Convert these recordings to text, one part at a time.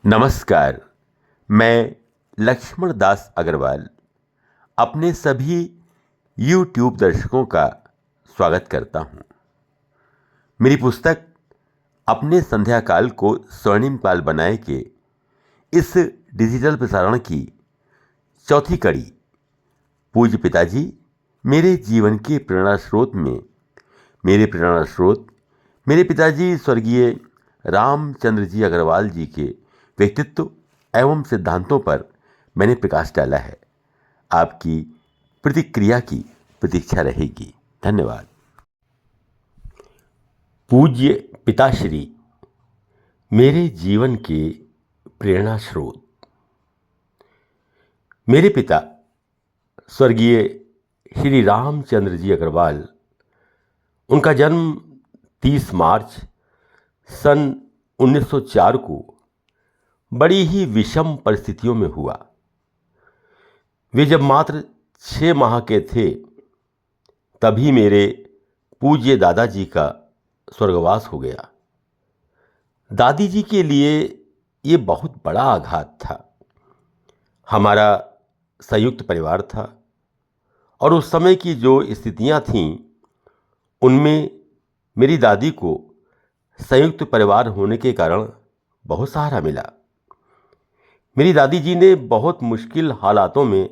नमस्कार। मैं लक्ष्मण दास अग्रवाल अपने सभी YouTube दर्शकों का स्वागत करता हूं। मेरी पुस्तक अपने संध्या काल को स्वर्णिम काल बनाए के इस डिजिटल प्रसारण की चौथी कड़ी पूज्य पिताजी मेरे जीवन के प्रेरणा स्रोत में मेरे पिताजी स्वर्गीय रामचंद्र जी अग्रवाल जी के व्यक्तित्व एवं सिद्धांतों पर मैंने प्रकाश डाला है। आपकी प्रतिक्रिया की प्रतीक्षा रहेगी। धन्यवाद। पूज्य पिताश्री मेरे जीवन के प्रेरणा स्रोत। मेरे पिता स्वर्गीय श्री रामचंद्र जी अग्रवाल, उनका जन्म 30 मार्च सन 1904 को बड़ी ही विषम परिस्थितियों में हुआ। वे जब मात्र 6 माह के थे तभी मेरे पूज्य दादाजी का स्वर्गवास हो गया। दादी जी के लिए ये बहुत बड़ा आघात था। हमारा संयुक्त परिवार था और उस समय की जो स्थितियां थीं उनमें मेरी दादी को संयुक्त परिवार होने के कारण बहुत सहारा मिला। मेरी दादी जी ने बहुत मुश्किल हालातों में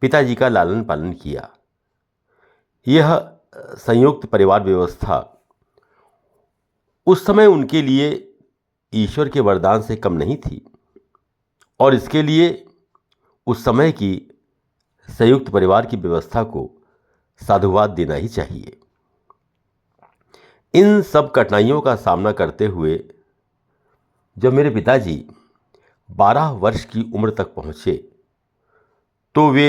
पिताजी का लालन पालन किया। यह संयुक्त परिवार व्यवस्था उस समय उनके लिए ईश्वर के वरदान से कम नहीं थी और इसके लिए उस समय की संयुक्त परिवार की व्यवस्था को साधुवाद देना ही चाहिए। इन सब कठिनाइयों का सामना करते हुए जब मेरे पिताजी 12 वर्ष की उम्र तक पहुँचे तो वे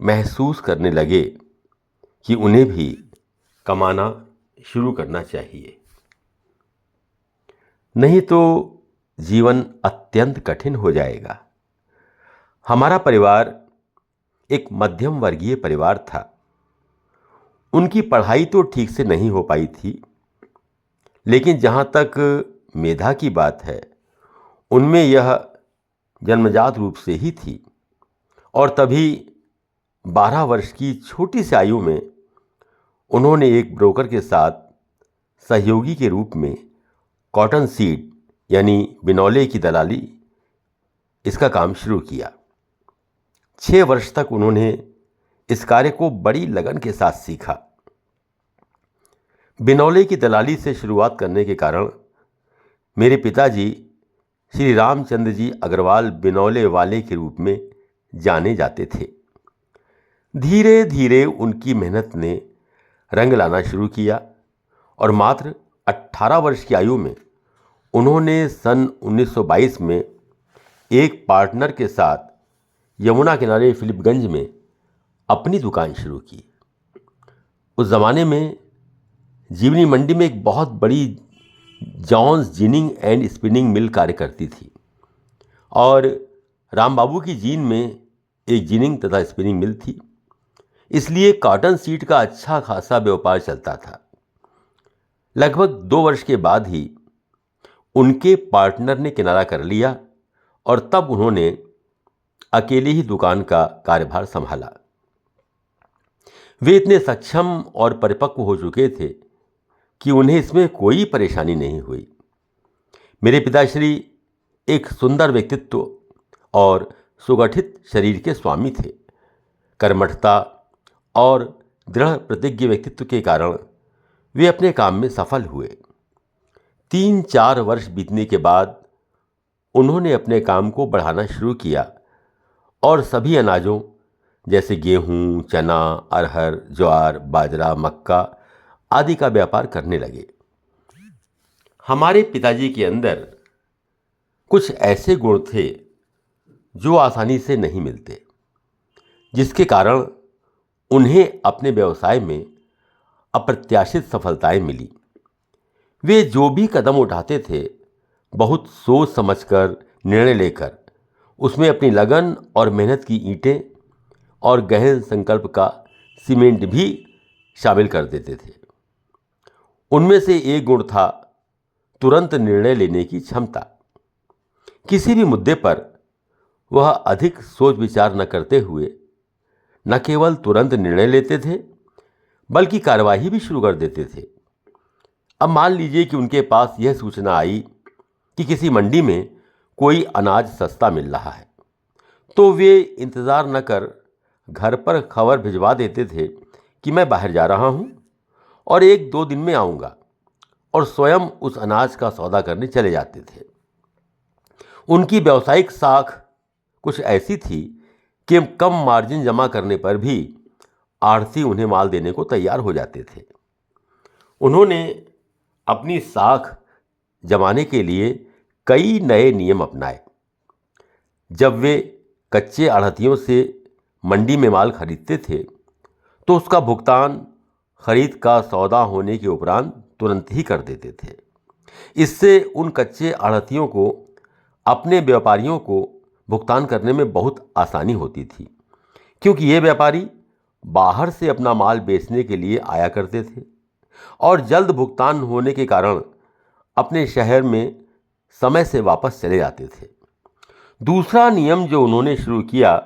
महसूस करने लगे कि उन्हें भी कमाना शुरू करना चाहिए, नहीं तो जीवन अत्यंत कठिन हो जाएगा। हमारा परिवार एक मध्यम वर्गीय परिवार था। उनकी पढ़ाई तो ठीक से नहीं हो पाई थी, लेकिन जहाँ तक मेधा की बात है उनमें यह जन्मजात रूप से ही थी और तभी 12 वर्ष की छोटी सी आयु में उन्होंने एक ब्रोकर के साथ सहयोगी के रूप में कॉटन सीड यानी बिनौले की दलाली इसका काम शुरू किया। 6 वर्ष तक उन्होंने इस कार्य को बड़ी लगन के साथ सीखा। बिनौले की दलाली से शुरुआत करने के कारण मेरे पिताजी श्री रामचंद्र जी अग्रवाल बिनौले वाले के रूप में जाने जाते थे। धीरे धीरे उनकी मेहनत ने रंग लाना शुरू किया और मात्र 18 वर्ष की आयु में उन्होंने सन 1922 में एक पार्टनर के साथ यमुना किनारे फिलिपगंज में अपनी दुकान शुरू की। उस ज़माने में जीवनी मंडी में एक बहुत बड़ी Johns ginning and spinning mill कार्य करती थी और राम बाबू की जीन में एक जिनिंग तथा स्पिनिंग मिल थी, इसलिए कॉटन सीड का अच्छा खासा व्यापार चलता था। लगभग 2 वर्ष के बाद ही उनके पार्टनर ने किनारा कर लिया और तब उन्होंने अकेले ही दुकान का कार्यभार संभाला। वे इतने सक्षम और परिपक्व हो चुके थे कि उन्हें इसमें कोई परेशानी नहीं हुई। मेरे पिताश्री एक सुंदर व्यक्तित्व और सुगठित शरीर के स्वामी थे। कर्मठता और दृढ़ प्रतिज्ञ व्यक्तित्व के कारण वे अपने काम में सफल हुए। 3-4 वर्ष बीतने के बाद उन्होंने अपने काम को बढ़ाना शुरू किया और सभी अनाजों जैसे गेहूं, चना, अरहर, ज्वार, बाजरा, मक्का आदि का व्यापार करने लगे। हमारे पिताजी के अंदर कुछ ऐसे गुण थे जो आसानी से नहीं मिलते, जिसके कारण उन्हें अपने व्यवसाय में अप्रत्याशित सफलताएं मिली। वे जो भी कदम उठाते थे बहुत सोच समझकर निर्णय लेकर उसमें अपनी लगन और मेहनत की ईंटें और गहन संकल्प का सीमेंट भी शामिल कर देते थे। उनमें से एक गुण था तुरंत निर्णय लेने की क्षमता। किसी भी मुद्दे पर वह अधिक सोच विचार न करते हुए न केवल तुरंत निर्णय लेते थे बल्कि कार्यवाही भी शुरू कर देते थे। अब मान लीजिए कि उनके पास यह सूचना आई कि किसी मंडी में कोई अनाज सस्ता मिल रहा है, तो वे इंतज़ार न कर घर पर खबर भिजवा देते थे कि मैं बाहर जा रहा हूँ और 1-2 दिन में आऊँगा, और स्वयं उस अनाज का सौदा करने चले जाते थे। उनकी व्यावसायिक साख कुछ ऐसी थी कि कम मार्जिन जमा करने पर भी आढ़ती उन्हें माल देने को तैयार हो जाते थे। उन्होंने अपनी साख जमाने के लिए कई नए नियम अपनाए। जब वे कच्चे आढ़तियों से मंडी में माल खरीदते थे तो उसका भुगतान खरीद का सौदा होने के उपरांत तुरंत ही कर देते थे। इससे उन कच्चे आढ़तियों को अपने व्यापारियों को भुगतान करने में बहुत आसानी होती थी, क्योंकि ये व्यापारी बाहर से अपना माल बेचने के लिए आया करते थे और जल्द भुगतान होने के कारण अपने शहर में समय से वापस चले जाते थे। दूसरा नियम जो उन्होंने शुरू किया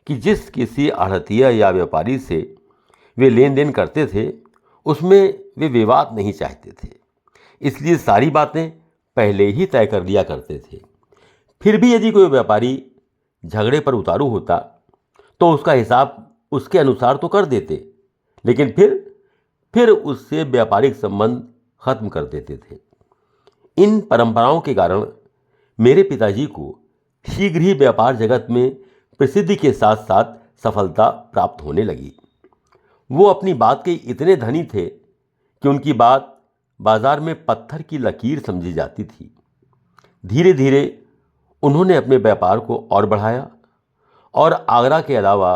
कि जिस किसी आढ़तिया या व्यापारी से वे लेन देन करते थे उसमें वे विवाद नहीं चाहते थे, इसलिए सारी बातें पहले ही तय कर लिया करते थे। फिर भी यदि कोई व्यापारी झगड़े पर उतारू होता तो उसका हिसाब उसके अनुसार तो कर देते, लेकिन फिर उससे व्यापारिक संबंध खत्म कर देते थे। इन परंपराओं के कारण मेरे पिताजी को शीघ्र ही व्यापार जगत में प्रसिद्धि के साथ साथ सफलता प्राप्त होने लगी। वो अपनी बात के इतने धनी थे कि उनकी बात बाजार में पत्थर की लकीर समझी जाती थी। धीरे धीरे उन्होंने अपने व्यापार को और बढ़ाया और आगरा के अलावा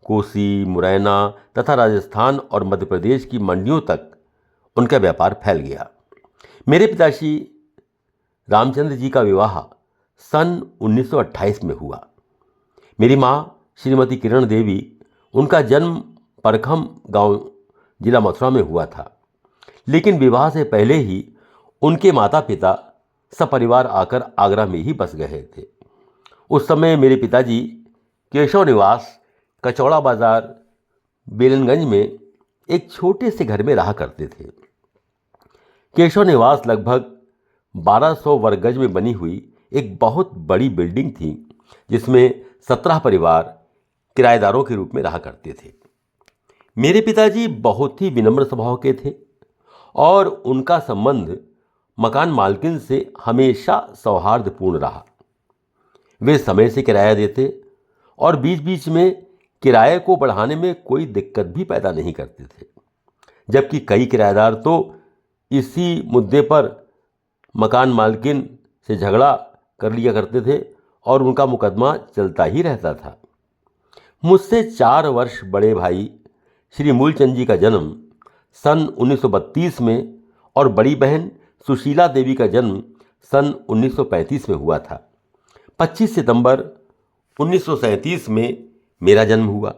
कोसी, मुरैना तथा राजस्थान और मध्य प्रदेश की मंडियों तक उनका व्यापार फैल गया। मेरे पिताश्री रामचंद्र जी का विवाह सन 1928 में हुआ। मेरी माँ श्रीमती किरण देवी, उनका जन्म परखम गांव जिला मथुरा में हुआ था, लेकिन विवाह से पहले ही उनके माता पिता सपरिवार आकर आगरा में ही बस गए थे। उस समय मेरे पिताजी केशव निवास कचौड़ा बाजार बेलनगंज में एक छोटे से घर में रहा करते थे। केशव निवास लगभग 1200 वर्ग गज में बनी हुई एक बहुत बड़ी बिल्डिंग थी, जिसमें 17 परिवार किराएदारों के रूप में रहा करते थे। मेरे पिताजी बहुत ही विनम्र स्वभाव के थे और उनका संबंध मकान मालकिन से हमेशा सौहार्दपूर्ण रहा। वे समय से किराया देते और बीच बीच में किराए को बढ़ाने में कोई दिक्कत भी पैदा नहीं करते थे, जबकि कई किराएदार तो इसी मुद्दे पर मकान मालकिन से झगड़ा कर लिया करते थे और उनका मुकदमा चलता ही रहता था। मुझसे 4 वर्ष बड़े भाई श्री मूलचंद जी का जन्म सन 1932 में और बड़ी बहन सुशीला देवी का जन्म सन 1935 में हुआ था। 25 सितंबर 1937 में मेरा जन्म हुआ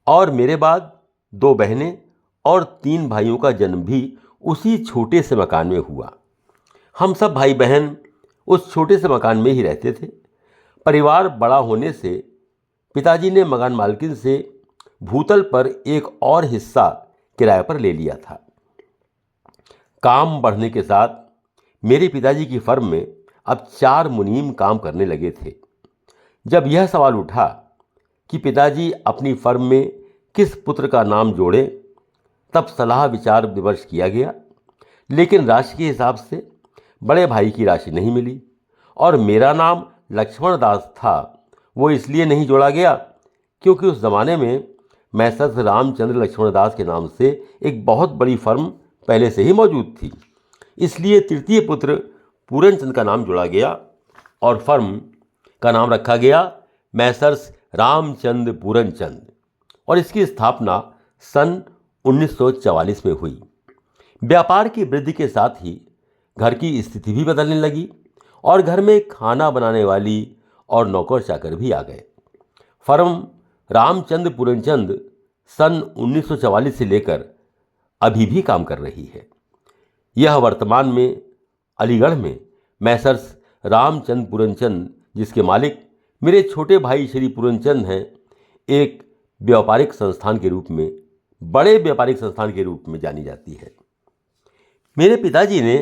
और मेरे बाद 2 बहनें और 3 भाइयों का जन्म भी उसी छोटे से मकान में हुआ। हम सब भाई बहन उस छोटे से मकान में ही रहते थे। परिवार बड़ा होने से पिताजी ने मकान मालकिन से भूतल पर एक और हिस्सा किराए पर ले लिया था। काम बढ़ने के साथ मेरे पिताजी की फर्म में अब 4 मुनीम काम करने लगे थे। जब यह सवाल उठा कि पिताजी अपनी फर्म में किस पुत्र का नाम जोड़ें, तब सलाह विचार विमर्श किया गया, लेकिन राशि के हिसाब से बड़े भाई की राशि नहीं मिली और मेरा नाम लक्ष्मण दास था। वो इसलिए नहीं जोड़ा गया क्योंकि उस ज़माने में मैसर्स रामचंद्र लक्ष्मण दास के नाम से एक बहुत बड़ी फर्म पहले से ही मौजूद थी। इसलिए तृतीय पुत्र पूरनचंद का नाम जोड़ा गया और फर्म का नाम रखा गया मैसर्स रामचंद्र पूरनचंद, और इसकी स्थापना सन 1944 में हुई। व्यापार की वृद्धि के साथ ही घर की स्थिति भी बदलने लगी और घर में खाना बनाने वाली और नौकर चाकर भी आ गए। फर्म रामचंद्र पूरनचंद सन 1944 से लेकर अभी भी काम कर रही है। यह वर्तमान में अलीगढ़ में मैसर्स रामचंद पूरनचंद, जिसके मालिक मेरे छोटे भाई श्री पूरनचंद हैं, एक व्यापारिक संस्थान के रूप में, बड़े व्यापारिक संस्थान के रूप में जानी जाती है। मेरे पिताजी ने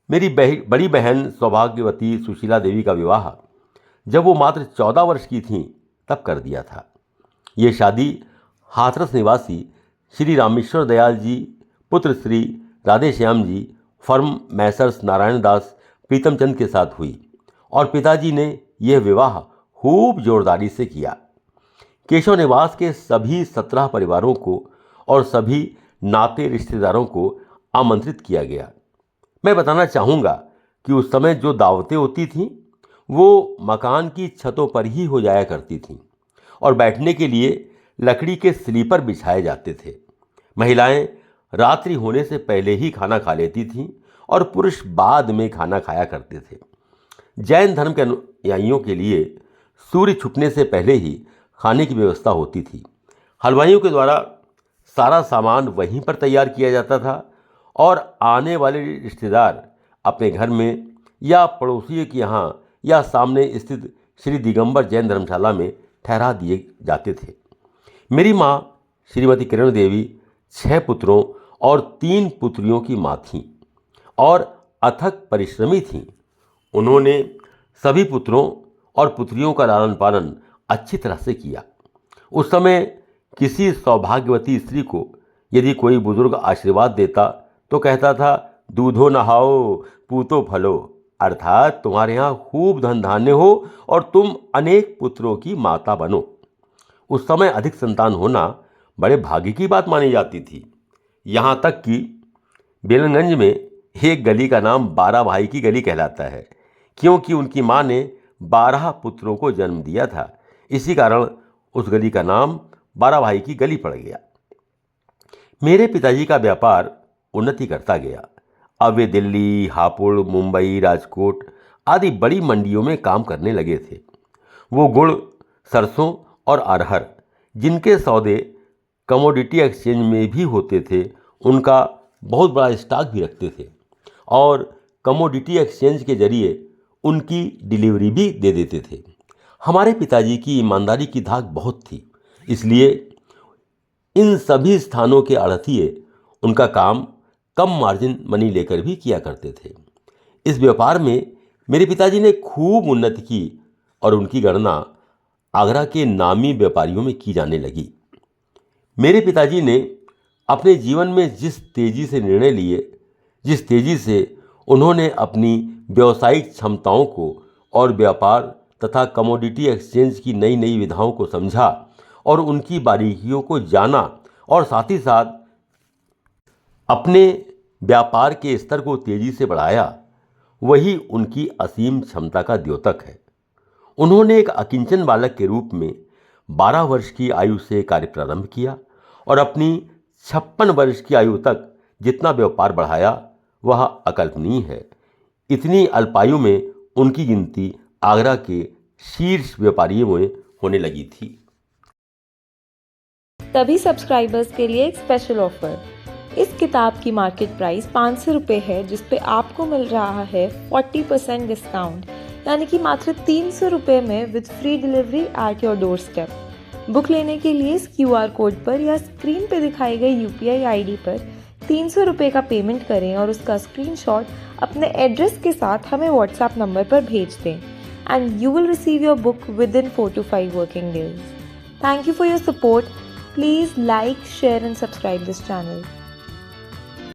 मेरी बड़ी बहन सौभाग्यवती सुशीला देवी का विवाह जब वो मात्र 14 वर्ष की थीं तब कर दिया था। ये शादी हाथरस निवासी श्री रामेश्वर दयाल जी पुत्र श्री राधेश्याम जी फर्म मैसर्स नारायण दास प्रीतमचंद के साथ हुई और पिताजी ने यह विवाह खूब जोरदारी से किया। केशव निवास के सभी 17 परिवारों को और सभी नाते रिश्तेदारों को आमंत्रित किया गया। मैं बताना चाहूँगा कि उस समय जो दावतें होती थीं वो मकान की छतों पर ही हो जाया करती थीं और बैठने के लिए लकड़ी के स्लीपर बिछाए जाते थे। महिलाएं रात्रि होने से पहले ही खाना खा लेती थीं और पुरुष बाद में खाना खाया करते थे। जैन धर्म के अनुयायियों के लिए सूर्य छुपने से पहले ही खाने की व्यवस्था होती थी। हलवाइयों के द्वारा सारा सामान वहीं पर तैयार किया जाता था और आने वाले रिश्तेदार अपने घर में या पड़ोसियों के यहाँ या सामने स्थित श्री दिगंबर जैन धर्मशाला में ठहरा दिए जाते थे। मेरी माँ श्रीमती किरण देवी 6 पुत्रों और 3 पुत्रियों की माँ थीं और अथक परिश्रमी थीं। उन्होंने सभी पुत्रों और पुत्रियों का लालन पालन अच्छी तरह से किया। उस समय किसी सौभाग्यवती स्त्री को यदि कोई बुजुर्ग आशीर्वाद देता तो कहता था, दूधो नहाओ पूतो फलो, अर्थात तुम्हारे यहाँ खूब धन धान्य हो और तुम अनेक पुत्रों की माता बनो। उस समय अधिक संतान होना बड़े भाग्य की बात मानी जाती थी। यहाँ तक कि बेलनगंज में एक गली का नाम 12 भाई की गली कहलाता है, क्योंकि उनकी माँ ने 12 पुत्रों को जन्म दिया था। इसी कारण उस गली का नाम 12 भाई की गली पड़ गया। मेरे पिताजी का व्यापार उन्नति करता गया। अब वे दिल्ली, हापुड़, मुंबई, राजकोट आदि बड़ी मंडियों में काम करने लगे थे। वो गुड़, सरसों और अरहर, जिनके सौदे कमोडिटी एक्सचेंज में भी होते थे, उनका बहुत बड़ा स्टॉक भी रखते थे और कमोडिटी एक्सचेंज के जरिए उनकी डिलीवरी भी दे देते थे। हमारे पिताजी की ईमानदारी की धाक बहुत थी, इसलिए इन सभी स्थानों के आढ़तिये उनका काम कम मार्जिन मनी लेकर भी किया करते थे। इस व्यापार में मेरे पिताजी ने खूब उन्नति की और उनकी गणना आगरा के नामी व्यापारियों में की जाने लगी। मेरे पिताजी ने अपने जीवन में जिस तेजी से निर्णय लिए, जिस तेजी से उन्होंने अपनी व्यावसायिक क्षमताओं को और व्यापार तथा कमोडिटी एक्सचेंज की नई नई विधाओं को समझा और उनकी बारीकियों को जाना और साथ ही साथ अपने व्यापार के स्तर को तेजी से बढ़ाया, वही उनकी असीम क्षमता का द्योतक है। उन्होंने एक अकिंचन बालक के रूप में 12 वर्ष की आयु से कार्य प्रारंभ किया और अपनी 56 वर्ष की आयु तक जितना व्यापार बढ़ाया वह अकल्पनीय है। इतनी अल्पायु में उनकी गिनती आगरा के शीर्ष व्यापारियों में होने लगी थी। सभी सब्सक्राइबर्स के लिए एक स्पेशल ऑफर। इस किताब की मार्केट प्राइस 500 रुपये है, जिस पे आपको मिल रहा है 40% डिस्काउंट, यानी कि मात्र 300 रुपये में with free delivery at your door step. Book लेने के लिए इस QR कोड पर या स्क्रीन पे दिखाई गई UPI ID पर 300 रुपये का पेमेंट करें और उसका स्क्रीनशॉट अपने एड्रेस के साथ हमें WhatsApp नंबर पर भेज दें and you will receive your book with in 4 to 5 working days. Thank you for your support. Please like, share and subscribe this channel.